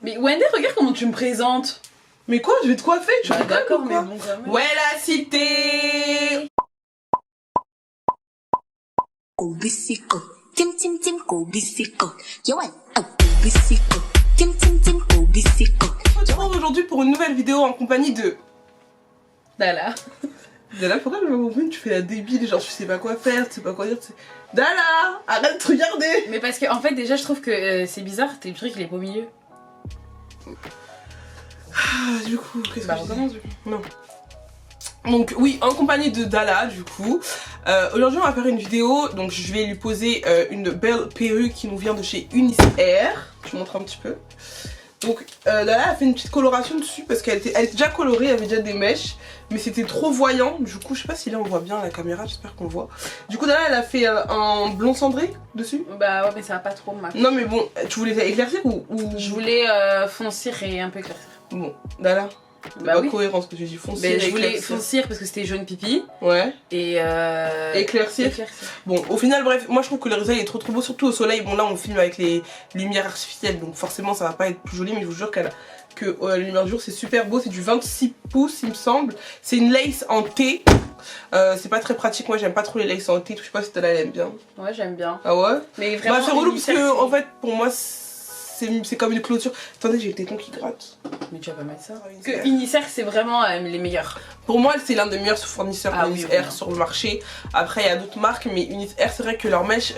Mais Wendy, regarde comment tu me présentes. Mais quoi, je vais te coiffer, tu Bah, rigoles d'accord, ou mais quoi? bon, quand même. Ouais, la cité. Go bisiko, tim tim tim go bisiko. Yo ouais, go bisiko, tim tim tim go bisiko. On se retrouve aujourd'hui pour une nouvelle vidéo en compagnie de... Dala. Dala, pourquoi le moment où tu fais la débile, genre tu sais pas quoi faire, tu sais pas quoi dire, tu sais... Dala, arrête de te regarder. Mais parce que en fait déjà je trouve que c'est bizarre, tes trucs il est pas au milieu. Ah, du coup, qu'est-ce Bah que je recommence dis? du coup. Non. Donc oui, en compagnie de Dala, du coup. Aujourd'hui on va faire une vidéo, donc je vais lui poser une belle perruque qui nous vient de chez Unis Air. Je vous montre un petit peu. Donc Dala a fait une petite coloration dessus parce qu'elle était déjà colorée, elle avait déjà des mèches. Mais c'était trop voyant, du coup je sais pas si là on voit bien à la caméra, j'espère qu'on voit. Du coup Dala elle a fait un blond cendré dessus. Bah ouais mais ça va pas trop ma. Non mais bon, tu voulais éclaircir ou... Je voulais foncir et un peu éclaircir. Bon, Dala, Bah oui. cohérent ce que tu dis, foncir Mais et je voulais éclaircir. foncir parce que c'était jaune pipi. Ouais. Et Éclaircir. Bon, au final, bref, moi je trouve que le résultat est trop beau, surtout au soleil. Bon, là on filme avec les lumières artificielles, donc forcément ça va pas être plus joli, mais je vous jure que la lumière du jour c'est super beau. C'est du 26 pouces, il me semble. C'est une lace en T. C'est pas très pratique, moi j'aime pas trop les laces en T. Je sais pas si Dala elle aime bien. Ouais j'aime bien. Ah ouais? Mais vraiment. Bah, c'est relou parce que Unicef, en fait, pour moi, c'est comme une clôture. Attendez, j'ai le téton qui gratte. Mais tu vas pas mettre ça. Ah, Parce que Unicef c'est vraiment les meilleurs. Pour moi, c'est l'un des meilleurs fournisseurs Ah Unis oui, Air vraiment. sur le marché. Après, il y a d'autres marques, mais Unis Air, c'est vrai que leurs mèches,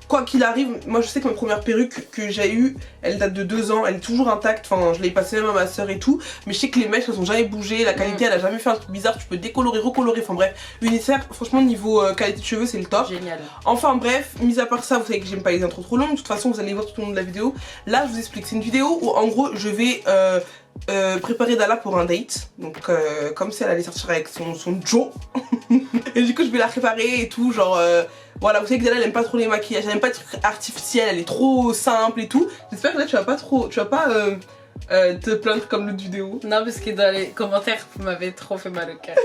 quoi qu'il arrive, moi je sais que ma première perruque que j'ai eue, elle date de 2 ans, elle est toujours intacte. Enfin, je l'ai passée même à ma soeur et tout. Mais je sais que les mèches, elles ont jamais bougé. La qualité, elle a jamais fait un truc bizarre. Tu peux décolorer, recolorer. Enfin bref, Unis Air, franchement, niveau qualité de cheveux, c'est le top. Génial. Enfin bref, mis à part ça, vous savez que j'aime pas les intros trop longues. De toute façon, vous allez voir tout au long de la vidéo. Là, je vous explique. C'est une vidéo où en gros, je vais préparer Dala pour un date. Donc comme si elle allait sortir avec son Joe. Et du coup je vais la préparer et tout, genre voilà, vous savez que Dala elle aime pas trop les maquillages, elle aime pas les trucs artificiels, elle est trop simple et tout. J'espère que là tu vas pas te plaindre comme l'autre vidéo. Non parce que dans les commentaires vous m'avez trop fait mal au cœur.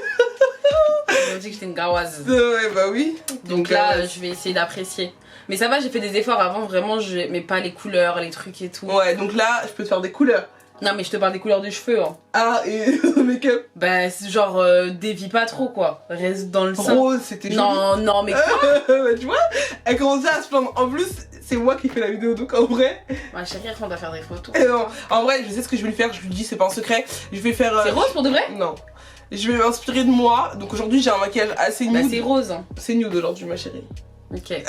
Vous m'avez dit que j'étais une garoise. Ouais bah oui. Donc là je vais essayer d'apprécier. Mais ça va, j'ai fait des efforts avant, vraiment je mets pas les couleurs, les trucs et tout. Ouais, donc là je peux te faire des couleurs. Non mais je te parle des couleurs des cheveux hein. Ah, et make-up. Bah c'est genre dévie pas trop quoi, reste dans le sein. Rose, c'était joli. Non mais quoi. Bah, tu vois, elle commençait à se plaindre. En plus, c'est moi qui fais la vidéo, donc en vrai. Ma chérie, on va faire des photos. Non, en vrai, je sais ce que je vais lui faire, je lui dis, c'est pas un secret. Je vais faire. C'est rose pour de vrai? Non. Je vais m'inspirer de moi. Donc aujourd'hui, j'ai un maquillage assez nude. Bah c'est rose hein. C'est nude aujourd'hui, ma chérie. Ok.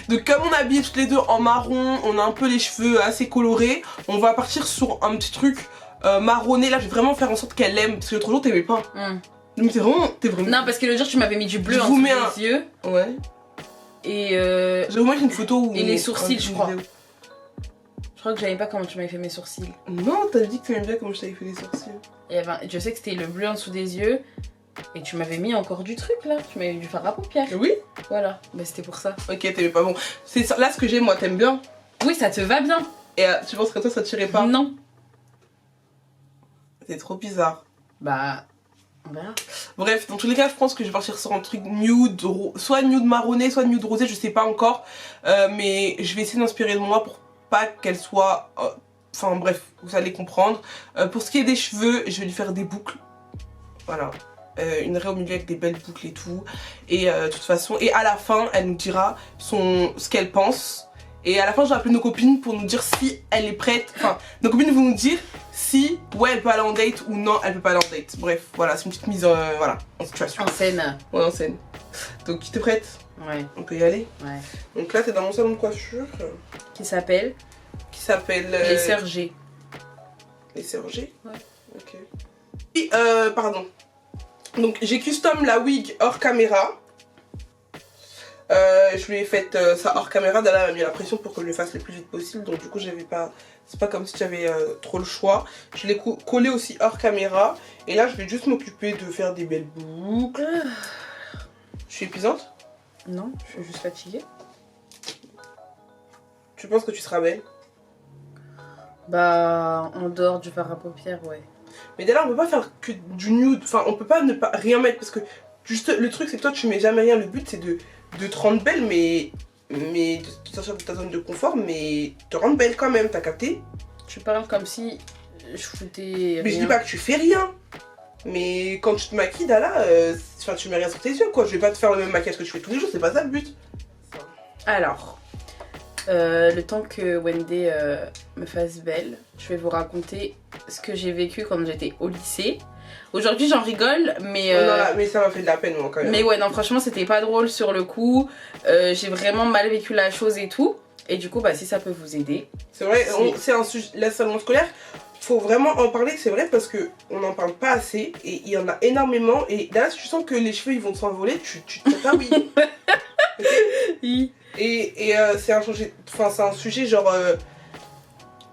Donc comme on est habillés toutes les deux en marron, on a un peu les cheveux assez colorés, on va partir sur un petit truc marronné. Là je vais vraiment faire en sorte qu'elle aime, parce que l'autre jour t'aimais pas. Mais t'es vraiment... Non parce que le jour tu m'avais mis du bleu Je en vous dessous mets des yeux. Ouais. Et J'ai au moins une photo où... Et les sourcils, je crois. vidéo. je crois que j'avais pas comment tu m'avais fait mes sourcils. Non, t'as dit que t'aimais bien comment je t'avais fait les sourcils. Et ben, je sais que c'était le bleu en dessous des yeux. Et tu m'avais mis encore du truc là. Tu m'avais dû faire à paupières. Oui. Voilà. Bah c'était pour ça. Ok, t'aimais pas bon. C'est ça, là ce que j'ai, moi t'aimes bien. Oui, ça te va bien. Et tu penses que toi ça tirait pas? Non. C'est trop bizarre. Bah, on verra. Bref, dans tous les cas, je pense que je vais partir sur un truc nude, soit nude marronné, soit nude rosé, je sais pas encore. Mais je vais essayer d'inspirer de moi pour pas qu'elle soit... Enfin bref, vous allez comprendre. Pour ce qui est des cheveux, je vais lui faire des boucles. Voilà. Une raie au milieu avec des belles boucles et tout. Et de toute façon, et à la fin, elle nous dira ce qu'elle pense. Et à la fin, je vais appeler nos copines pour nous dire si elle est prête. Enfin, nos copines vont nous dire si, ouais, elle peut aller en date ou non, elle peut pas aller en date. Bref, voilà, c'est une petite mise voilà, en situation. En scène. Ouais, en scène. Donc, tu t'es prête? Ouais. On peut y aller? Ouais. Donc là, t'es dans mon salon de coiffure. Qui s'appelle Qui s'appelle... Les Sœurs G. Les Sœurs G? Ouais. Ok. Et, pardon. Donc, j'ai custom la wig hors caméra. Je lui ai fait ça hors caméra. Dala m'a mis la pression pour que je le fasse le plus vite possible. Donc du coup j'avais pas... C'est pas comme si j'avais trop le choix. Je l'ai collé aussi hors caméra. Et là je vais juste m'occuper de faire des belles boucles. Je suis épuisante? Non, je suis juste fatiguée. Tu penses que tu seras belle? Bah, en dehors du fard à paupières, ouais. Mais Dala on peut pas faire que du nude. Enfin on peut pas ne pas rien mettre. Parce que juste le truc c'est que toi tu mets jamais rien. Le but c'est de te rendre belle mais de sortir de ta zone de confort, mais te rendre belle quand même, t'as capté? Tu parles comme si je foutais. Mais je dis pas que tu fais rien. Mais quand tu te maquilles, Dala, tu mets rien sur tes yeux, quoi. Je vais pas te faire le même maquillage que tu fais tous les jours, c'est pas ça le but. Alors, le temps que Wendy me fasse belle, je vais vous raconter ce que j'ai vécu quand j'étais au lycée. Aujourd'hui, j'en rigole, mais. Mais ça m'a fait de la peine, moi, quand même. Mais ouais, non, franchement, c'était pas drôle sur le coup. J'ai vraiment mal vécu la chose et tout. Et du coup, bah, si ça peut vous aider. C'est vrai, c'est un sujet. L'harcèlement scolaire, faut vraiment en parler, c'est vrai, parce que on n'en parle pas assez. Et il y en a énormément. Et là, si tu sens que les cheveux ils vont s'envoler, tu te fais pas oui. Oui. Et c'est un sujet genre.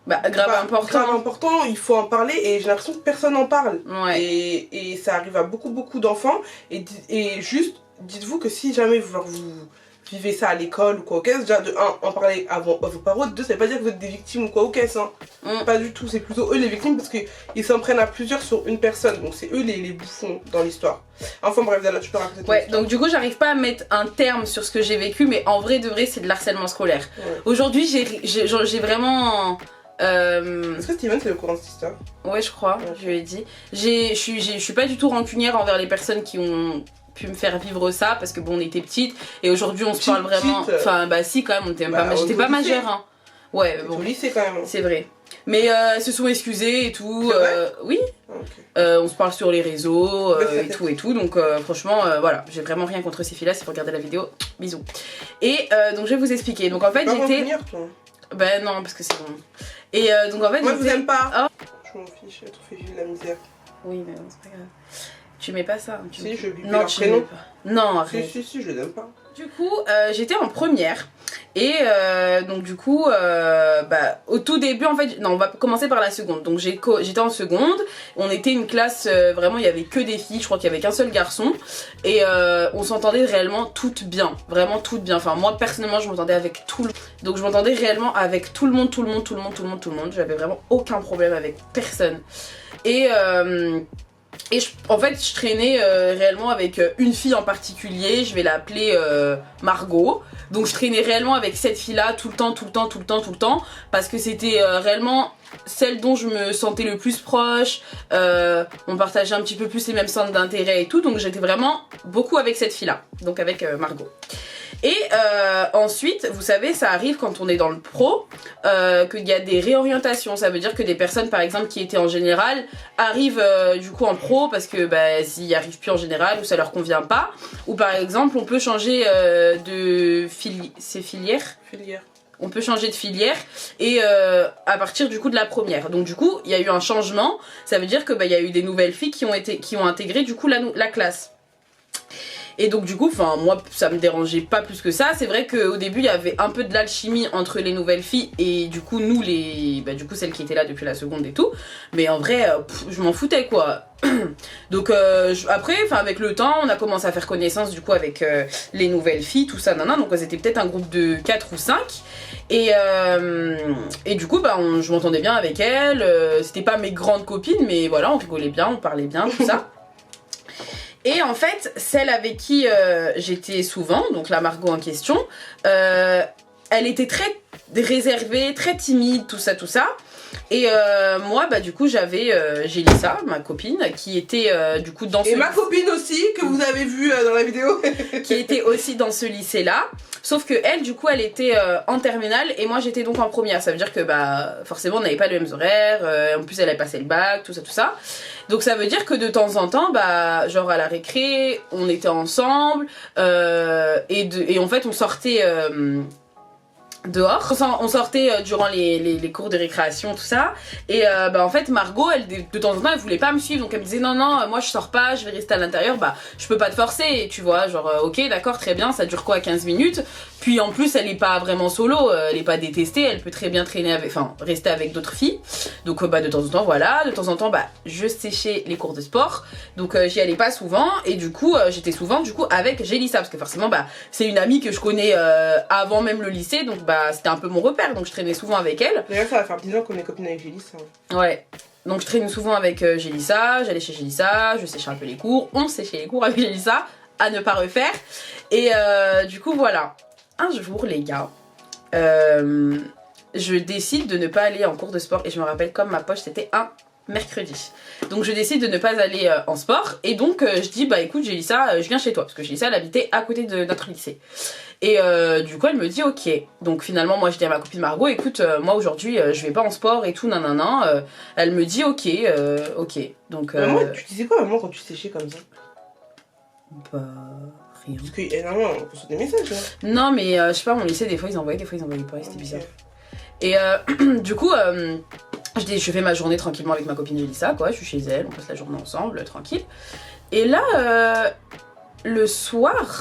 Bah, grave important, il faut en parler et j'ai l'impression que personne n'en parle. Ouais. Et ça arrive à beaucoup d'enfants. Et juste, dites-vous que si jamais vous vivez ça à l'école ou quoi au caisse, déjà de 1, en parler à vos parents, de 2, ça veut pas dire que vous êtes des victimes ou quoi au caisse. Hein. Pas du tout, c'est plutôt eux les victimes parce qu'ils s'en prennent à plusieurs sur une personne. Donc c'est eux les bouffons dans l'histoire. Enfin bref, là tu peux raconter ton histoire. Donc du coup, j'arrive pas à mettre un terme sur ce que j'ai vécu, mais en vrai de vrai, c'est de l'harcèlement scolaire. Ouais. Aujourd'hui, j'ai vraiment. Est-ce que Steven c'est le courant de cette histoire? Ouais, je crois, Ouais. je lui ai dit. Je suis pas du tout rancunière envers les personnes qui ont pu me faire vivre ça parce que bon, on était petites et aujourd'hui on se parle vraiment. Enfin, bah si, quand même, on était même pas. J'étais pas majeure, hein. Ouais, Bon. bon. Au lycée quand même. C'est vrai. Mais se sont excusés et tout. C'est vrai Oui. Okay. On se parle sur les réseaux Ouais, et tout. Donc franchement, voilà, j'ai vraiment rien contre ces filles-là. Si vous regardez la vidéo, bisous. Et donc je vais vous expliquer. Donc en fait, j'étais. Ben non, parce que c'est bon. Et donc en fait, moi je vous aime pas. Oh. Je m'en fiche, j'ai trop fait vivre la misère. Oui, mais non, c'est pas grave. Tu mets pas ça. Si, je bipais non, leur prénom. pas. Non, arrête. Si, je les aime pas. Du coup, j'étais en première. Et donc du coup, bah, au tout début, en fait, non, on va commencer par la seconde. Donc j'étais en seconde. On était une classe, vraiment, il y avait que des filles. Je crois qu'il y avait qu'un seul garçon. Et on s'entendait réellement toutes bien. Vraiment toutes bien. Enfin, moi, personnellement, je m'entendais avec tout le monde. Donc je m'entendais réellement avec tout le monde. J'avais vraiment aucun problème avec personne. Et en fait, je traînais réellement avec une fille en particulier, je vais l'appeler Margot. Donc je traînais réellement avec cette fille-là tout le temps, parce que c'était réellement celle dont je me sentais le plus proche. On partageait un petit peu plus les mêmes centres d'intérêt et tout, donc j'étais vraiment beaucoup avec cette fille-là, donc avec Margot. Et ensuite, vous savez, ça arrive quand on est dans le pro, qu'il y a des réorientations. Ça veut dire que des personnes, par exemple, qui étaient en général, arrivent du coup en pro parce que bah, s'ils n'y arrivent plus en général ou ça leur convient pas. Ou par exemple, on peut changer de filière. On peut changer de filière et à partir du coup de la première. Donc du coup, il y a eu un changement. Ça veut dire que bah, y a eu des nouvelles filles qui ont intégré du coup la classe. Et donc du coup, enfin moi ça me dérangeait pas plus que ça. C'est vrai qu'au début il y avait un peu de l'alchimie entre les nouvelles filles et du coup nous du coup celles qui étaient là depuis la seconde et tout. Mais en vrai, je m'en foutais quoi. Donc après, enfin avec le temps, on a commencé à faire connaissance du coup avec les nouvelles filles, tout ça, nanana. Donc elles étaient peut-être un groupe de 4 ou 5. Et du coup, bah, je m'entendais bien avec elles. C'était pas mes grandes copines, mais voilà, on rigolait bien, on parlait bien, tout ça. Et en fait, celle avec qui j'étais souvent, donc la Margot en question, elle était très réservée, très timide, tout ça. Et moi, bah du coup, j'avais Jélissa, ma copine, qui était du coup dans Et ma copine aussi, que vous avez vue dans la vidéo. qui était aussi dans ce lycée-là. Sauf que elle, du coup, elle était en terminale et moi, j'étais donc en première. Ça veut dire que bah forcément, on n'avait pas les mêmes horaires. En plus, elle avait passé le bac, tout ça. Donc ça veut dire que de temps en temps, bah genre à la récré, on était ensemble et en fait, on sortait dehors. On sortait durant les cours de récréation, tout ça. Et bah en fait, Margot, elle de temps en temps, elle voulait pas me suivre. Donc elle me disait non, moi je sors pas, je vais rester à l'intérieur. Bah je peux pas te forcer, tu vois. Genre ok, d'accord, très bien, ça dure quoi, 15 minutes. Puis en plus, elle est pas vraiment solo, elle est pas détestée, elle peut très bien rester avec d'autres filles. Donc bah de temps en temps, voilà. De temps en temps, bah je séchais les cours de sport. Donc j'y allais pas souvent. Et du coup, j'étais souvent avec Jélissa. Parce que forcément, bah c'est une amie que je connais avant même le lycée. Donc bah c'était un peu mon repère, donc je traînais souvent avec elle. D'ailleurs, ça va faire 10 ans qu'on est copines avec Jélissa. Ouais. Donc je traînais souvent avec Jélissa, j'allais chez Jélissa, je séchais un peu les cours, on séchait les cours avec Jélissa, à ne pas refaire. Et du coup voilà, un jour les gars, je décide de ne pas aller en cours de sport. Et je me rappelle comme ma poche, c'était un mercredi. Donc je décide de ne pas aller en sport. Et donc je dis, bah écoute Jélissa, je viens chez toi. Parce que Jélissa, elle habitait à côté de notre lycée. Et du coup elle me dit ok. Donc finalement moi je dis à ma copine Margot, écoute moi aujourd'hui je vais pas en sport et tout nanana. Elle me dit ok. Donc Moi tu disais quoi maman quand tu séchais comme ça? bah rien. Parce que normalement on reçoit des messages là. Non mais je sais pas, mon lycée des fois ils envoyaient pas, c'était bizarre. Et du coup je fais ma journée tranquillement avec ma copine Jélissa quoi, je suis chez elle, on passe la journée ensemble, tranquille. Et là le soir,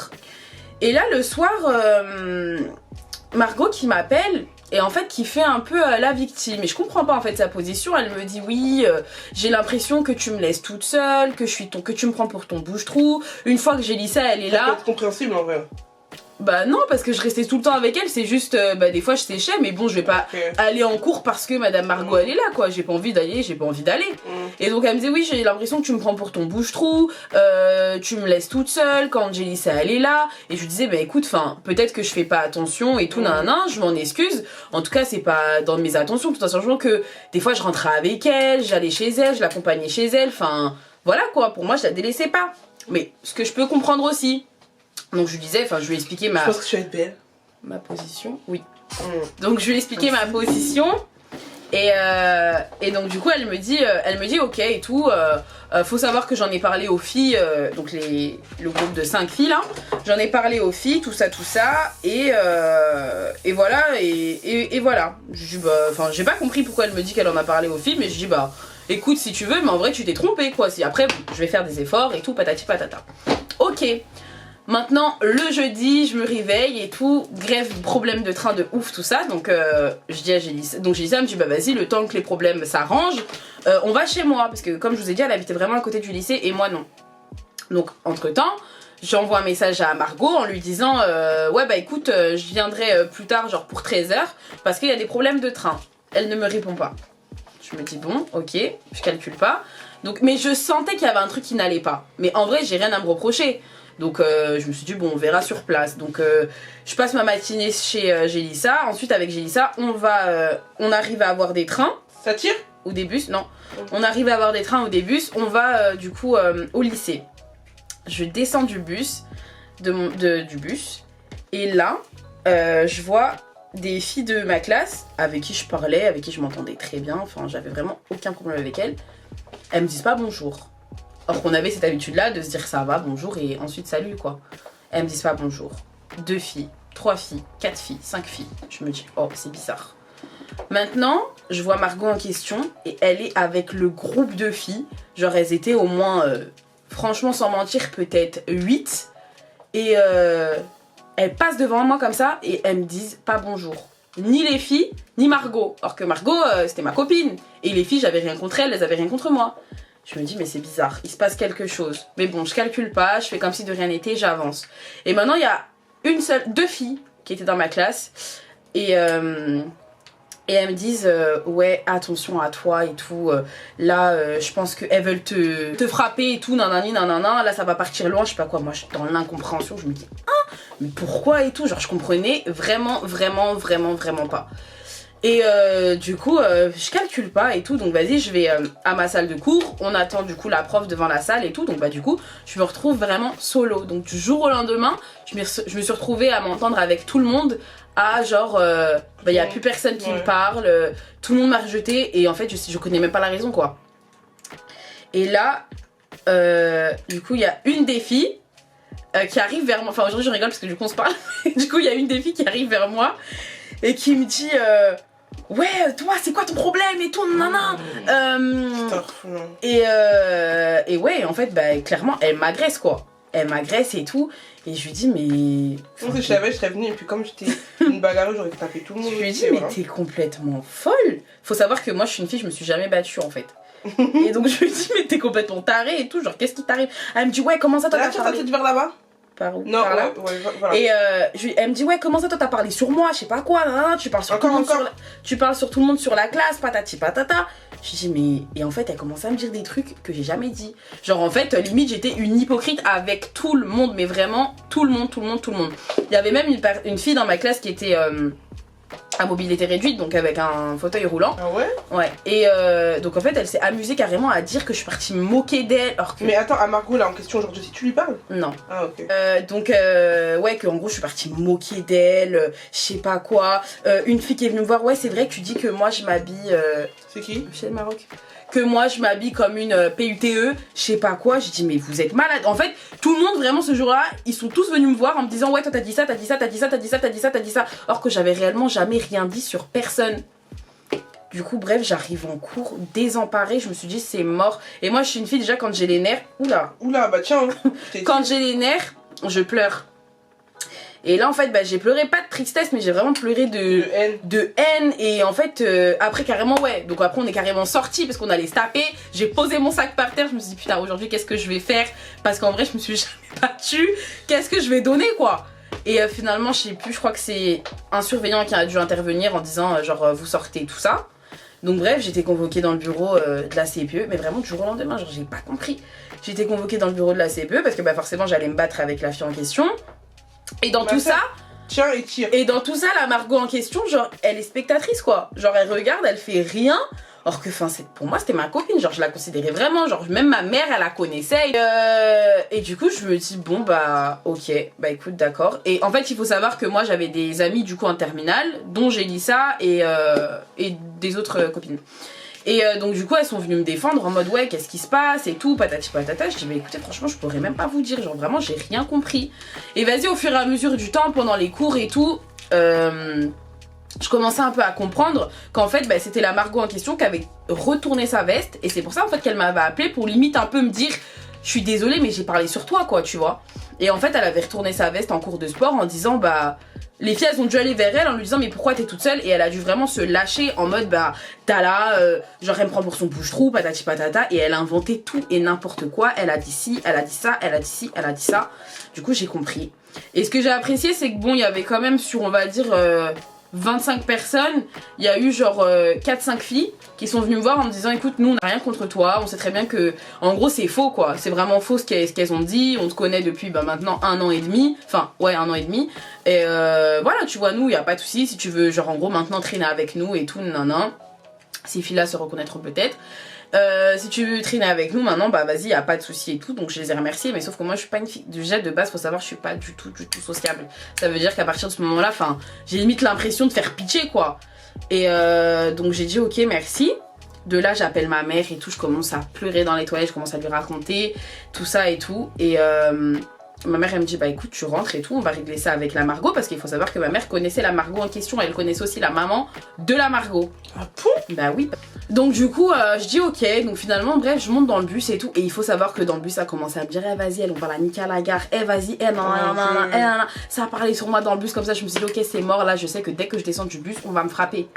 Margot qui m'appelle et en fait qui fait un peu la victime. Et je comprends pas en fait sa position. Elle me dit oui, j'ai l'impression que tu me laisses toute seule, que tu me prends pour ton bouche-trou. Une fois que Jélissa elle est Ça peut là. être compréhensible en vrai. Bah non, parce que je restais tout le temps avec elle, c'est juste, des fois je séchais, mais bon, je vais pas aller en cours parce que Madame Margot elle est là, quoi. J'ai pas envie d'aller. Et donc elle me disait, oui, j'ai l'impression que tu me prends pour ton bouche-trou, tu me laisses toute seule quand Jélissa elle est là. Et je lui disais, bah écoute, peut-être que je fais pas attention et tout, nanana, je m'en excuse. En tout cas, c'est pas dans mes attentions, tout en sachant que des fois je rentrais avec elle, j'allais chez elle, je l'accompagnais chez elle, voilà quoi, pour moi je la délaissais pas. Mais ce que je peux comprendre aussi. Donc je lui disais, je lui ai expliqué Je pense que tu vas être belle. ma position, oui. Donc je lui ai expliqué ma position et donc du coup elle me dit ok et tout. Faut savoir que j'en ai parlé aux filles, donc le groupe de 5 filles là. J'en ai parlé aux filles, tout ça et voilà et voilà. Je dis j'ai pas compris pourquoi elle me dit qu'elle en a parlé aux filles, mais je dis écoute si tu veux, mais en vrai tu t'es trompée quoi. Si après je vais faire des efforts et tout patati patata. Ok. Maintenant, le jeudi, je me réveille et tout, grève, problème de train de ouf, tout ça. Donc, je dis à Jélissa, elle me dit, vas-y, le temps que les problèmes s'arrangent, on va chez moi. Parce que, comme je vous ai dit, elle habitait vraiment à côté du lycée et moi, non. Donc, entre-temps, j'envoie un message à Margot en lui disant, écoute, je viendrai plus tard, genre pour 13h, parce qu'il y a des problèmes de train. Elle ne me répond pas. Je me dis, bon, ok, je calcule pas. Donc, mais je sentais qu'il y avait un truc qui n'allait pas. Mais en vrai, j'ai rien à me reprocher. Donc je me suis dit bon on verra sur place. Donc je passe ma matinée chez Jélissa. Ensuite avec Jélissa on arrive à avoir des trains. Ça tire? Ou des bus, non. On arrive à avoir des trains ou des bus. On va du coup au lycée. Je descends du bus. Du bus. Et là je vois des filles de ma classe avec qui je parlais, avec qui je m'entendais très bien. Enfin j'avais vraiment aucun problème avec elles. Elles me disent pas bonjour. Or qu'on avait cette habitude-là de se dire ça va, bonjour et ensuite salut quoi. Elles me disent pas bonjour. 2 filles, 3 filles, 4 filles, 5 filles. Je me dis oh c'est bizarre. Maintenant, je vois Margot en question et elle est avec le groupe de filles. Genre elles étaient au moins, franchement sans mentir, peut-être 8. Et elles passent devant moi comme ça et elles me disent pas bonjour. Ni les filles, ni Margot. Or que Margot, c'était ma copine. Et les filles, j'avais rien contre elles, elles avaient rien contre moi. Je me dis mais c'est bizarre, il se passe quelque chose. Mais bon, je calcule pas, je fais comme si de rien n'était, j'avance. Et maintenant, il y a 2 filles qui étaient dans ma classe. Et elles me disent ouais, attention à toi et tout. Là, je pense qu'elles veulent te frapper et tout, nanani, nanana. Là, ça va partir loin, je sais pas quoi. Moi, je suis dans l'incompréhension, je me dis mais pourquoi et tout. Genre, je comprenais vraiment pas. Et du coup, je calcule pas et tout, donc vas-y, je vais à ma salle de cours. On attend du coup la prof devant la salle et tout, donc du coup, je me retrouve vraiment solo. Donc du jour au lendemain, je me suis retrouvée à m'entendre avec tout le monde, à genre, y a plus personne qui me parle, tout le monde m'a rejetée et en fait, je connais même pas la raison quoi. Et là, du coup, il y a une des filles qui arrive vers moi. Enfin, aujourd'hui, je rigole parce que du coup, on se parle. Du coup, il y a une des filles qui arrive vers moi et qui me dit ouais, toi, c'est quoi ton problème et tout, nanana. Et ouais, en fait, clairement, elle m'agresse quoi. Elle m'agresse et tout. Et je lui dis, mais. Si je savais, je serais venue. Et puis, comme j'étais une bagarreuse, j'aurais tapé tout le monde. Je lui dis, mais t'es complètement folle. Faut savoir que moi, je suis une fille, je me suis jamais battue en fait. Et donc, je lui dis, mais t'es complètement tarée et tout. Genre, qu'est-ce qui t'arrive? Elle me dit, ouais, comment ça t'as parlé? Tu vers là-bas? Par où? Non, par là. Voilà. Et elle me dit ouais, comment ça toi t'as parlé sur moi, je sais pas quoi, tu parles sur tout le monde tu parles sur tout le monde sur la classe, patati patata. Je dis mais et en fait elle commençait à me dire des trucs que j'ai jamais dit. Genre en fait limite j'étais une hypocrite avec tout le monde, mais vraiment tout le monde. Il y avait même une fille dans ma classe qui était à mobilité réduite, donc avec un fauteuil roulant. Ah ouais? Ouais. Et donc en fait, elle s'est amusée carrément à dire que je suis partie me moquer d'elle. Alors que... Mais attends, à Margot là en question aujourd'hui, si tu lui parles? Non. Ah ok. Donc ouais, que en gros je suis partie me moquer d'elle, je sais pas quoi. Une fille qui est venue me voir, ouais c'est vrai que tu dis que moi je m'habille... C'est qui? Chez le Maroc. Que moi je m'habille comme une PUTE, je sais pas quoi. J'ai dit mais vous êtes malade. En fait, tout le monde vraiment ce jour-là, ils sont tous venus me voir en me disant ouais toi t'as dit ça, t'as dit ça, t'as dit ça, t'as dit ça, t'as dit ça, t'as dit ça. Or que j'avais réellement jamais rien dit sur personne. Du coup bref, j'arrive en cours désemparée, je me suis dit c'est mort. Et moi je suis une fille déjà quand j'ai les nerfs, Oula bah tiens. quand j'ai les nerfs, je pleure. Et là en fait bah, j'ai pleuré pas de tristesse mais j'ai vraiment pleuré de haine. Et en fait après carrément ouais, donc après on est carrément sortis parce qu'on allait se taper. J'ai posé mon sac par terre, je me suis dit putain aujourd'hui qu'est-ce que je vais faire, parce qu'en vrai je me suis jamais battue, qu'est-ce que je vais donner quoi. Et finalement je sais plus, je crois que c'est un surveillant qui a dû intervenir en disant genre vous sortez tout ça. Donc bref, j'étais convoquée dans le bureau de la CPE, mais vraiment du jour au lendemain, genre j'ai pas compris. J'étais convoquée dans le bureau de la CPE parce que bah forcément j'allais me battre avec la fille en question. Et dans tout ça, tiens et tire. Et dans tout ça, la Margot en question, genre elle est spectatrice quoi. Genre elle regarde, elle fait rien. Or que enfin pour moi c'était ma copine, genre je la considérais vraiment, genre même ma mère elle la connaissait. Et du coup je me dis bon bah ok, bah écoute d'accord. Et en fait il faut savoir que moi j'avais des amis du coup en terminale, dont Jélissa et des autres copines. Et donc du coup elles sont venues me défendre en mode ouais qu'est-ce qui se passe et tout, patati patata. Je dis bah écoutez franchement je pourrais même pas vous dire, genre vraiment j'ai rien compris. Et vas-y au fur et à mesure du temps, pendant les cours et tout, je commençais un peu à comprendre qu'en fait bah, c'était la Margot en question qui avait retourné sa veste. Et c'est pour ça en fait qu'elle m'avait appelée pour limite un peu me dire je suis désolée mais j'ai parlé sur toi quoi tu vois. Et en fait elle avait retourné sa veste en cours de sport en disant bah les filles elles ont dû aller vers elle en lui disant mais pourquoi t'es toute seule. Et elle a dû vraiment se lâcher en mode bah t'as là genre elle me prend pour son bouche-trou patati patata. Et elle a inventé tout et n'importe quoi. Elle a dit ci, elle a dit ça, elle a dit ci, elle a dit ça. Du coup j'ai compris. Et ce que j'ai apprécié c'est que bon il y avait quand même sur on va dire 25 personnes, il y a eu genre 4-5 filles qui sont venues me voir en me disant écoute nous on n'a rien contre toi, on sait très bien que en gros c'est faux quoi, c'est vraiment faux ce qu'elles ont dit, on te connaît depuis bah, maintenant 1 an et demi, enfin ouais 1 an et demi, et voilà tu vois nous y a pas de soucis si tu veux genre en gros maintenant traîner avec nous et tout nan. Ces filles là se reconnaîtront peut-être. Si tu veux traîner avec nous maintenant bah vas-y y a pas de souci et tout. Donc je les ai remerciés mais sauf que moi je suis pas une fille déjà de base, faut savoir je suis pas du tout sociable. Ça veut dire qu'à partir de ce moment là enfin j'ai limite l'impression de faire pitcher quoi. Et donc j'ai dit ok merci. De là j'appelle ma mère et tout, je commence à pleurer dans les toilettes, je commence à lui raconter tout ça et tout. Et ma mère elle me dit bah écoute tu rentres et tout, on va régler ça avec la Margot. Parce qu'il faut savoir que ma mère connaissait la Margot en question, elle connaissait aussi la maman de la Margot. Ah bon? Bah oui. Donc du coup je dis ok, donc finalement bref je monte dans le bus et tout. Et il faut savoir que dans le bus ça a commencé à me dire eh vas-y elle on va la niquer à la gare, eh vas-y eh non. Ça a parlé sur moi dans le bus comme ça, je me suis dit ok c'est mort là, je sais que dès que je descends du bus on va me frapper.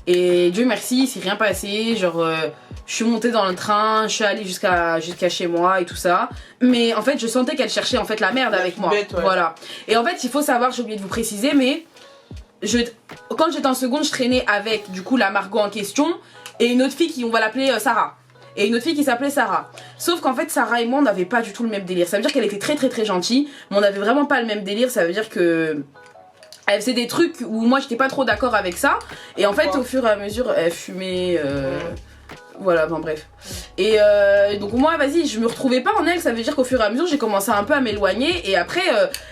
Et Dieu merci, il s'est rien passé, genre je suis montée dans le train, je suis allée jusqu'à chez moi et tout ça. Mais en fait je sentais qu'elle cherchait en fait la merde avec moi. Bête, ouais. Voilà. Et en fait il faut savoir, j'ai oublié de vous préciser, mais quand j'étais en seconde je traînais avec du coup la Margot en question et une autre fille qui on va l'appeler Sarah. Et une autre fille qui s'appelait Sarah. Sauf qu'en fait Sarah et moi on n'avait pas du tout le même délire. Ça veut dire qu'elle était très gentille, mais on n'avait vraiment pas le même délire. Ça veut dire que elle faisait des trucs où moi j'étais pas trop d'accord avec ça. Et en fait au fur et à mesure elle fumait voilà enfin bref. Et donc moi vas-y je me retrouvais pas en elle. Ça veut dire qu'au fur et à mesure j'ai commencé un peu à m'éloigner. Et après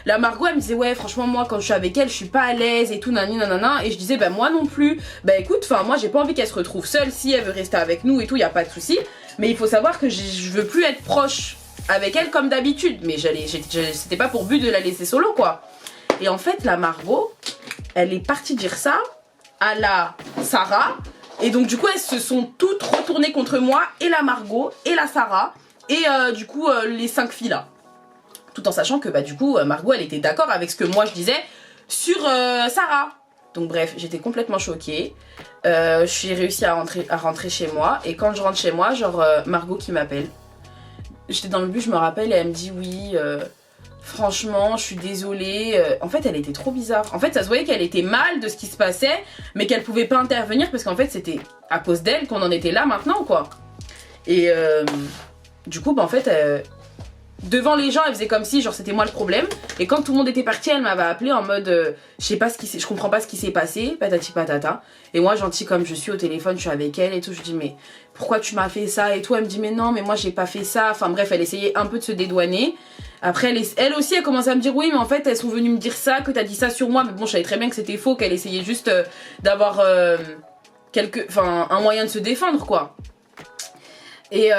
la Margot elle me disait ouais franchement moi quand je suis avec elle je suis pas à l'aise et tout nanana. Et je disais bah moi non plus. Bah écoute enfin moi j'ai pas envie qu'elle se retrouve seule. Si elle veut rester avec nous et tout y a pas de souci. Mais il faut savoir que je veux plus être proche avec elle comme d'habitude. Mais c'était pas pour but de la laisser solo quoi. Et en fait la Margot elle est partie dire ça à la Sarah. Et donc du coup elles se sont toutes retournées contre moi, et la Margot et la Sarah et du coup les 5 filles là. Tout en sachant que bah du coup Margot elle était d'accord avec ce que moi je disais sur Sarah. Donc bref j'étais complètement choquée. Je suis réussi à rentrer chez moi. Et quand je rentre chez moi genre Margot qui m'appelle. J'étais dans le bus je me rappelle et elle me dit oui franchement, je suis désolée. En fait, elle était trop bizarre. En fait, ça se voyait qu'elle était mal de ce qui se passait, mais qu'elle pouvait pas intervenir parce qu'en fait, c'était à cause d'elle qu'on en était là maintenant, quoi. Et du coup, bah, en fait, devant les gens, elle faisait comme si genre c'était moi le problème. Et quand tout le monde était parti, elle m'avait appelé en mode je comprends pas ce qui s'est passé, patati patata. Et moi, gentil comme je suis au téléphone, je suis avec elle et tout, je dis mais pourquoi tu m'as fait ça et tout. Elle me dit mais non, mais moi j'ai pas fait ça. Enfin bref, elle essayait un peu de se dédouaner. Après, elle aussi, elle commençait à me dire oui, mais en fait, elles sont venues me dire ça, que t'as dit ça sur moi. Mais bon, je savais très bien que c'était faux, qu'elle essayait juste d'avoir un moyen de se défendre, quoi. Et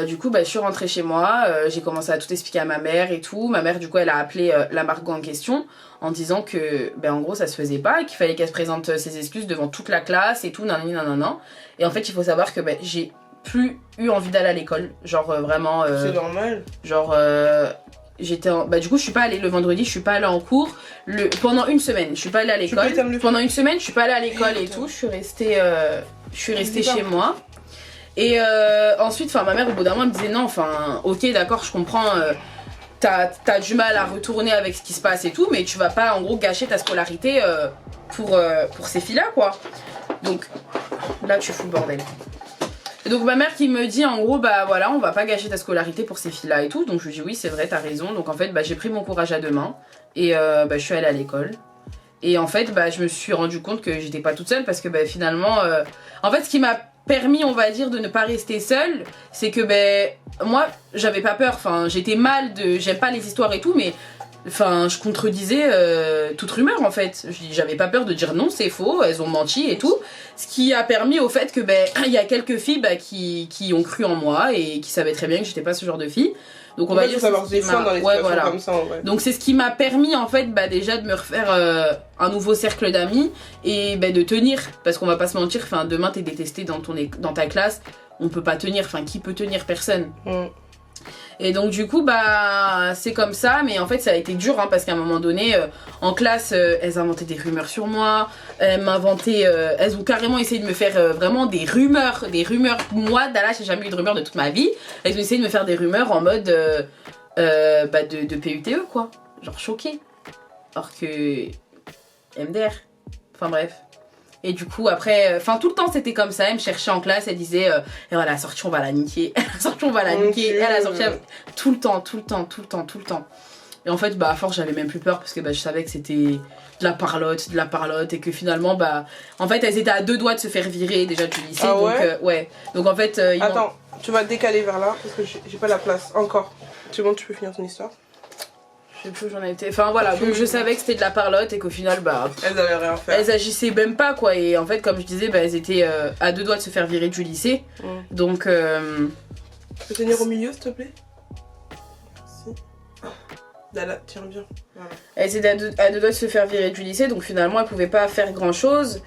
du coup, je suis rentrée chez moi, j'ai commencé à tout expliquer à ma mère et tout. Ma mère, du coup, elle a appelé la Margot en question en disant que, en gros, ça se faisait pas et qu'il fallait qu'elle se présente ses excuses devant toute la classe et tout, nanani, nanana. Et en fait, il faut savoir que j'ai plus eu envie d'aller à l'école. Genre, vraiment... c'est normal. Genre... du coup je suis pas allée le vendredi, je suis pas allée en cours pendant une semaine, je suis pas allée à l'école pendant une semaine, je suis pas allée à l'école et tout, je suis restée chez moi. Et ensuite ma mère au bout d'un moment me disait non, ok d'accord je comprends, t'as du mal à retourner avec ce qui se passe et tout, mais tu vas pas en gros gâcher ta scolarité pour ces filles là quoi. Donc là tu fous le bordel. Et donc ma mère qui me dit en gros voilà on va pas gâcher ta scolarité pour ces filles là et tout, donc je lui dis oui c'est vrai t'as raison. Donc en fait j'ai pris mon courage à deux mains et je suis allée à l'école. Et en fait je me suis rendu compte que j'étais pas toute seule parce que finalement en fait ce qui m'a permis on va dire de ne pas rester seule, c'est que moi j'avais pas peur, j'étais mal j'aime pas les histoires et tout, mais je contredisais toute rumeur en fait. J'avais pas peur de dire non, c'est faux, elles ont menti et tout. Ce qui a permis au fait que il y a quelques filles qui ont cru en moi et qui savaient très bien que j'étais pas ce genre de fille. Donc on va dire savoir des fois dans les situations comme ça en vrai. Donc c'est ce qui m'a permis en fait déjà de me refaire un nouveau cercle d'amis et de tenir, parce qu'on va pas se mentir, demain t'es détesté dans ta classe, on peut pas tenir, qui peut tenir, personne. Et donc du coup c'est comme ça, mais en fait ça a été dur parce qu'à un moment donné en classe elles inventaient des rumeurs sur moi, elles ont carrément essayé de me faire vraiment des rumeurs. Moi Dalla j'ai jamais eu de rumeurs de toute ma vie, elles ont essayé de me faire des rumeurs en mode de PUTE quoi, genre choquée, alors que MDR, bref. Et du coup après, tout le temps c'était comme ça, elle me cherchait en classe, elle disait et à la sortie on va la niquer, à la sortie on va la niquer, et à la sortie tout le temps. Et en fait à force j'avais même plus peur parce que je savais que c'était de la parlotte et que finalement en fait elles étaient à deux doigts de se faire virer déjà du lycée. Ah donc ouais. Donc en fait attends, tu vas décaler vers là parce que j'ai pas la place encore. C'est bon, tu peux finir ton histoire. Je sais plus où j'en étais. Donc je savais que c'était de la parlotte et qu'au final, elles avaient rien fait. Elles agissaient même pas quoi. Et en fait, comme je disais, elles étaient à deux doigts de se faire virer du lycée. Donc. Tu peux tenir au milieu s'il te plaît? Merci. Là, tiens bien. Voilà. Elles étaient à deux doigts de se faire virer du lycée. Donc finalement, elles pouvaient pas faire grand chose.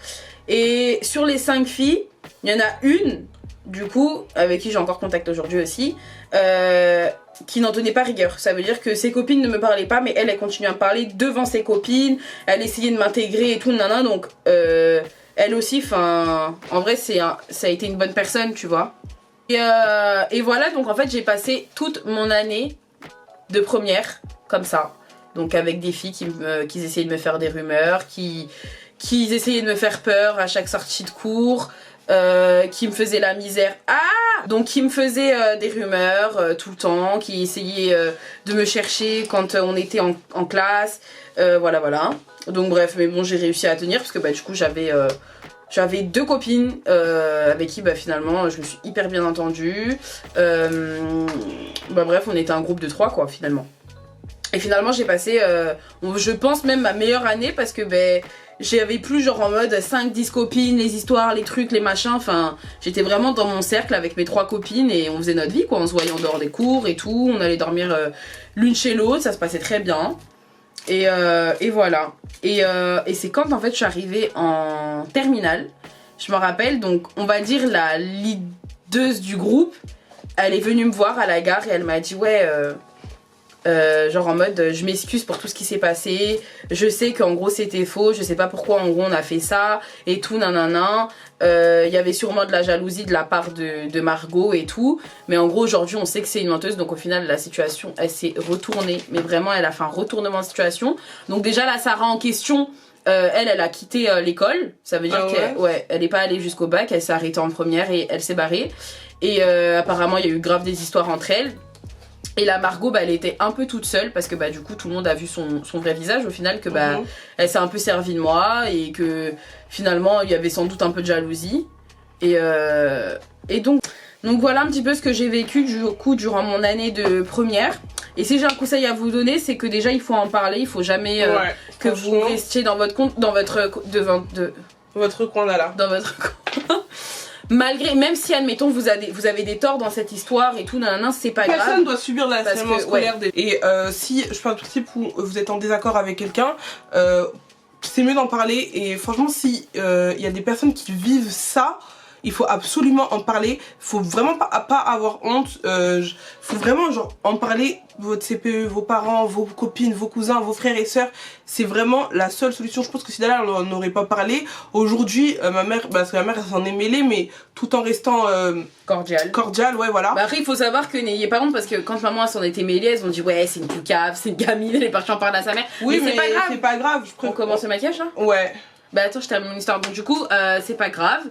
Et sur les 5 filles, il y en a une, du coup, avec qui j'ai encore contact aujourd'hui aussi. Qui n'en tenait pas rigueur. Ça veut dire que ses copines ne me parlaient pas, mais elle continuait à me parler devant ses copines, elle essayait de m'intégrer et tout, donc elle aussi, en vrai ça a été une bonne personne, tu vois. Et voilà, donc en fait j'ai passé toute mon année de première comme ça, donc avec des filles qui essayaient de me faire des rumeurs, qui essayaient de me faire peur à chaque sortie de cours, qui me faisaient la misère. Donc qui me faisaient des rumeurs tout le temps, qui essayaient de me chercher quand on était en classe, voilà. Donc bref, mais bon, j'ai réussi à tenir parce que du coup j'avais 2 copines avec qui finalement je me suis hyper bien entendue. Bref, on était un groupe de 3 quoi finalement. Et finalement j'ai passé, je pense même ma meilleure année parce que j'avais plus genre en mode 5-10 copines, les histoires, les trucs, les machins, j'étais vraiment dans mon cercle avec mes 3 copines et on faisait notre vie quoi, on se voyait en dehors des cours et tout, on allait dormir l'une chez l'autre, ça se passait très bien. Et voilà. Et c'est quand en fait je suis arrivée en terminale, je me rappelle, donc on va dire la leadeuse du groupe, elle est venue me voir à la gare et elle m'a dit ouais... genre en mode je m'excuse pour tout ce qui s'est passé, je sais qu'en gros c'était faux, je sais pas pourquoi en gros on a fait ça et tout nanana, il y avait sûrement de la jalousie de la part de Margot et tout, mais en gros aujourd'hui on sait que c'est une menteuse, donc au final la situation elle s'est retournée, mais vraiment elle a fait un retournement de situation. Donc déjà la Sarah en question, elle a quitté l'école, ça veut dire elle est pas allée jusqu'au bac, elle s'est arrêtée en première et elle s'est barrée, et apparemment il y a eu grave des histoires entre elles. Et la Margot, bah, elle était un peu toute seule parce que bah, du coup tout le monde a vu son vrai visage au final, que bah, elle s'est un peu servie de moi et que finalement il y avait sans doute un peu de jalousie. Et donc voilà un petit peu ce que j'ai vécu du coup durant mon année de première. Et si j'ai un conseil à vous donner, c'est que déjà il faut en parler, il faut jamais que vous restiez dans votre compte, dans votre votre coin là. Dans votre coin. Malgré, même si admettons vous avez des torts dans cette histoire et tout, nanana, c'est pas grave. Personne doit subir la harcèlement scolaire. Et si je parle tout de suite où vous êtes en désaccord avec quelqu'un, c'est mieux d'en parler. Et franchement, si il y a des personnes qui vivent ça, il faut absolument en parler. Faut vraiment pas avoir honte. Faut vraiment genre en parler. Votre CPE, vos parents, vos copines, vos cousins, vos frères et sœurs, c'est vraiment la seule solution. Je pense que si Dalla on n'aurait pas parlé, aujourd'hui ma mère, parce que ma mère elle s'en est mêlée, mais tout en restant cordial, ouais voilà. Bah après il faut savoir que n'ayez pas honte parce que quand maman s'en était mêlée, elles ont dit ouais c'est une poucave, c'est une gamine, elle est partie en parler à sa mère. Oui mais c'est pas grave. On commence le maquillage là. Ouais. Bah attends, je termine mon histoire. Donc du coup, c'est pas grave.